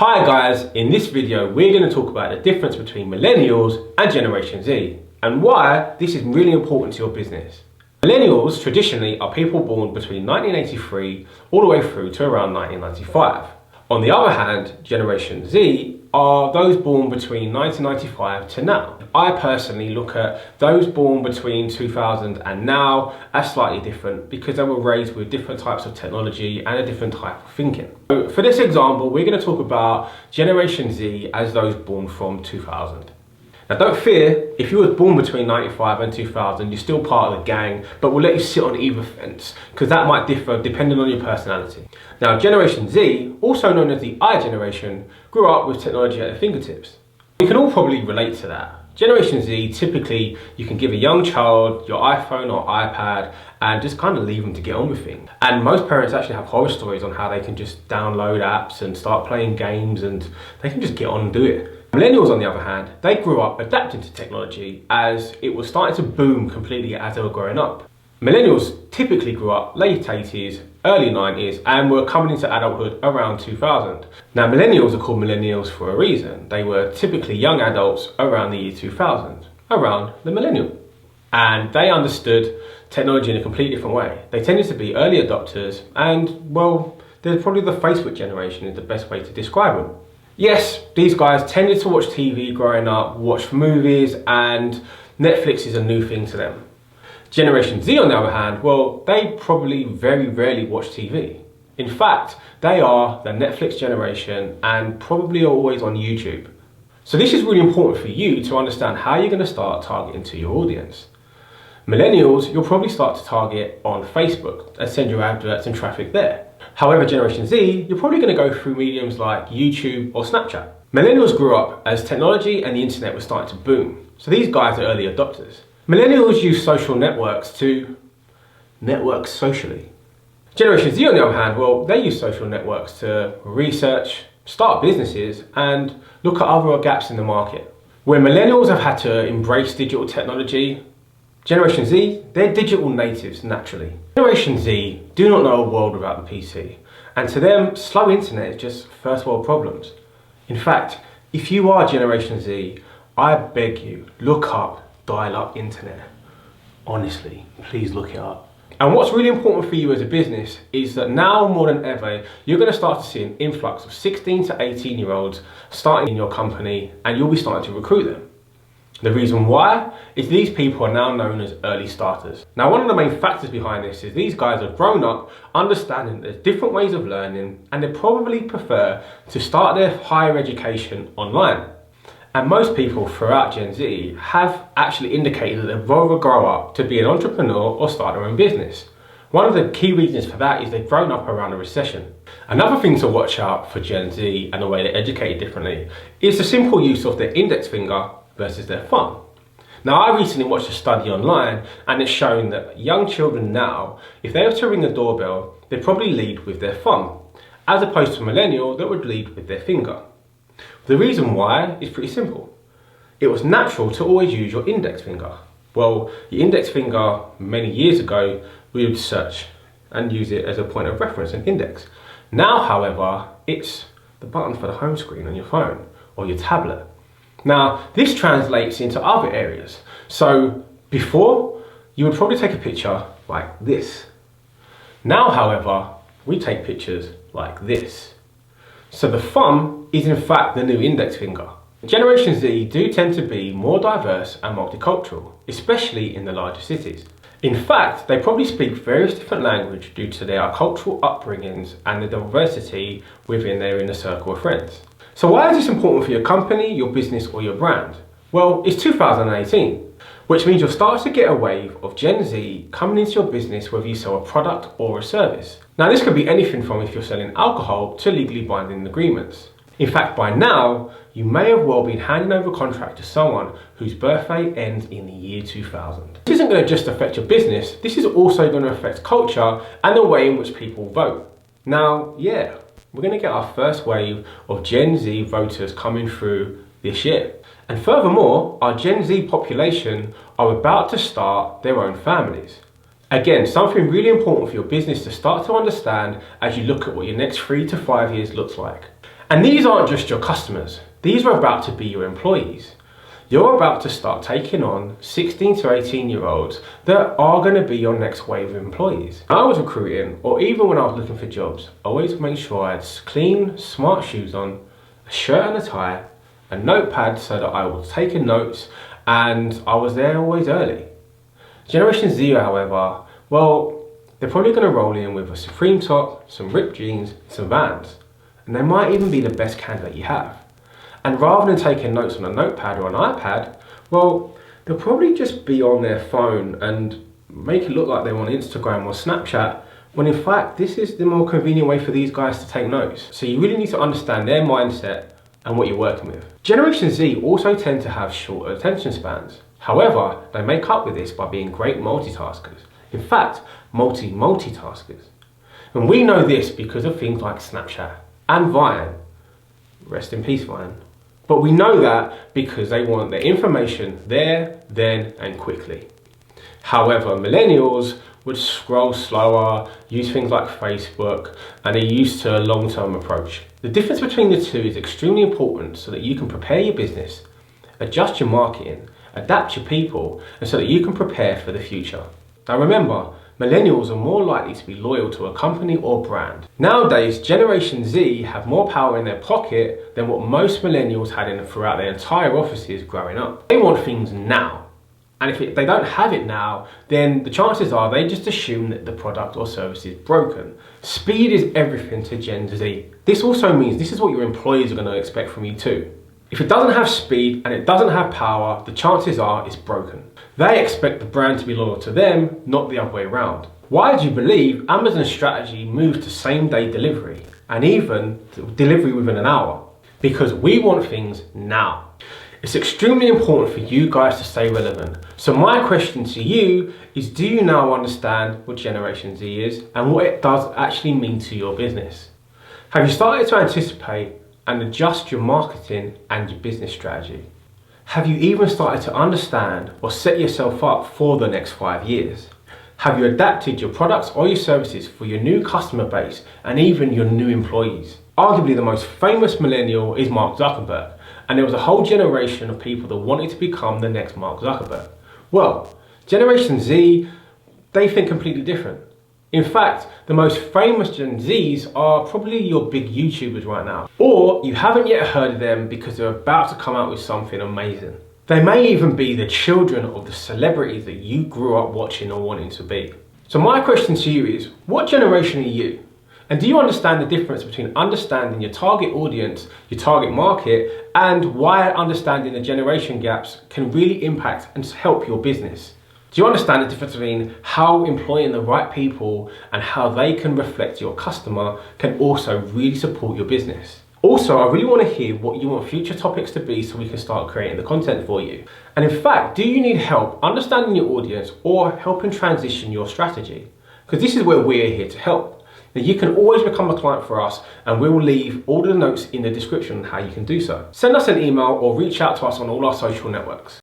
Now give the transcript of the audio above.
Hi guys, in this video we're going to talk about the difference between millennials and Generation Z and why this is really important to your business. Millennials traditionally are people born between 1983 all the way through to around 1995. On the other hand, Generation Z are those born between 1995 to now. I personally look at those born between 2000 and now as slightly different because they were raised with different types of technology and a different type of thinking. So for this example, we're going to talk about Generation Z as those born from 2000. Now don't fear, if you were born between 95 and 2000, you're still part of the gang, but we'll let you sit on either fence because that might differ depending on your personality. Now Generation Z, also known as the I generation, grew up with technology at their fingertips. We can all probably relate to that. Generation Z, typically you can give a young child your iPhone or iPad and just kind of leave them to get on with things. And most parents actually have horror stories on how they can just download apps and start playing games and they can just get on and do it. Millennials, on the other hand, they grew up adapting to technology as it was starting to boom completely as they were growing up. Millennials typically grew up late 80s, early 90s and were coming into adulthood around 2000. Now millennials are called millennials for a reason. They were typically young adults around the year 2000, around the millennium. And they understood technology in a completely different way. They tended to be early adopters and, well, they're probably the Facebook generation is the best way to describe them. Yes, these guys tended to watch TV growing up, watch movies, and Netflix is a new thing to them. Generation Z, on the other hand, well, they probably very rarely watch TV. In fact, they are the Netflix generation and probably are always on YouTube. So this is really important for you to understand how you're going to start targeting to your audience. Millennials, you'll probably start to target on Facebook and send your adverts and traffic there. However, Generation Z, you're probably going to go through mediums like YouTube or Snapchat. Millennials grew up as technology and the internet was starting to boom. So these guys are early adopters. Millennials use social networks to network socially. Generation Z, on the other hand, well, they use social networks to research, start businesses, and look at other gaps in the market. Where millennials have had to embrace digital technology, Generation Z, they're digital natives naturally. Generation Z do not know a world without the PC, and to them, slow internet is just first world problems. In fact, if you are Generation Z, I beg you, look up dial-up internet. Honestly, please look it up. And what's really important for you as a business is that now more than ever, you're going to start to see an influx of 16 to 18-year-olds starting in your company and you'll be starting to recruit them. The reason why is these people are now known as early starters. Now, one of the main factors behind this is these guys have grown up understanding there's different ways of learning and they probably prefer to start their higher education online. And most people throughout Gen Z have actually indicated that they'd rather grow up to be an entrepreneur or start their own business. One of the key reasons for that is they've grown up around a recession. Another thing to watch out for Gen Z and the way they're educated differently is the simple use of their index finger versus their thumb. Now, I recently watched a study online and it's shown that young children now, if they were to ring a doorbell, they'd probably lead with their thumb, as opposed to a millennial that would lead with their finger. The reason why is pretty simple. It was natural to always use your index finger. Well, your index finger many years ago, we would search and use it as a point of reference, an index. Now, however, it's the button for the home screen on your phone or your tablet. Now, this translates into other areas. So before, you would probably take a picture like this. Now, however, we take pictures like this. So the thumb is in fact the new index finger. Generation Z do tend to be more diverse and multicultural, especially in the larger cities. In fact, they probably speak various different languages due to their cultural upbringings and the diversity within their inner circle of friends. So why is this important for your company, your business or your brand? Well, it's 2018, which means you'll start to get a wave of Gen Z coming into your business whether you sell a product or a service. Now this could be anything from if you're selling alcohol to legally binding agreements. In fact, by now, you may have well been handing over a contract to someone whose birthday ends in the year 2000. This isn't going to just affect your business, this is also going to affect culture and the way in which people vote. Now, yeah, we're going to get our first wave of Gen Z voters coming through this year. And furthermore, our Gen Z population are about to start their own families. Again, something really important for your business to start to understand as you look at what your next 3 to 5 years looks like. And these aren't just your customers. These are about to be your employees. You're about to start taking on 16 to 18-year-olds that are going to be your next wave of employees. When I was recruiting, or even when I was looking for jobs, I always made sure I had clean, smart shoes on, a shirt and a tie, a notepad so that I was taking notes, and I was there always early. Generation Z, however, well, they're probably going to roll in with a Supreme top, some ripped jeans, some Vans, and they might even be the best candidate you have. And rather than taking notes on a notepad or an iPad, well, they'll probably just be on their phone and make it look like they're on Instagram or Snapchat, when in fact, this is the more convenient way for these guys to take notes. So you really need to understand their mindset and what you're working with. Generation Z also tend to have shorter attention spans. However, they make up with this by being great multitaskers. In fact, multitaskers. And we know this because of things like Snapchat and Vine. Rest in peace, Vine. But we know that because they want their information there, then, and quickly. However, millennials would scroll slower, use things like Facebook, and are used to a long-term approach. The difference between the two is extremely important so that you can prepare your business, adjust your marketing, adapt your people, and so that you can prepare for the future. Now remember, millennials are more likely to be loyal to a company or brand. Nowadays, Generation Z have more power in their pocket than what most millennials had throughout their entire offices growing up. They want things now. And if they don't have it now, then the chances are they just assume that the product or service is broken. Speed is everything to Gen Z. This also means this is what your employees are going to expect from you too. If it doesn't have speed and it doesn't have power, the chances are it's broken. They expect the brand to be loyal to them, not the other way around. Why do you believe Amazon's strategy moved to same-day delivery and even delivery within an hour? Because we want things now. It's extremely important for you guys to stay relevant. So my question to you is, do you now understand what Generation Z is and what it does actually mean to your business? Have you started to anticipate and adjust your marketing and your business strategy? Have you even started to understand or set yourself up for the next 5 years? Have you adapted your products or your services for your new customer base and even your new employees? Arguably the most famous millennial is Mark Zuckerberg, and there was a whole generation of people that wanted to become the next Mark Zuckerberg. Well, Generation Z, they think completely different. In fact, the most famous Gen Zs are probably your big YouTubers right now. Or you haven't yet heard of them because they're about to come out with something amazing. They may even be the children of the celebrities that you grew up watching or wanting to be. So my question to you is, what generation are you? And do you understand the difference between understanding your target audience, your target market, and why understanding the generation gaps can really impact and help your business? Do you understand the difference between how employing the right people and how they can reflect your customer can also really support your business? Also, I really want to hear what you want future topics to be so we can start creating the content for you. And in fact, do you need help understanding your audience or helping transition your strategy? Because this is where we're here to help. Now, you can always become a client for us and we will leave all the notes in the description on how you can do so. Send us an email or reach out to us on all our social networks.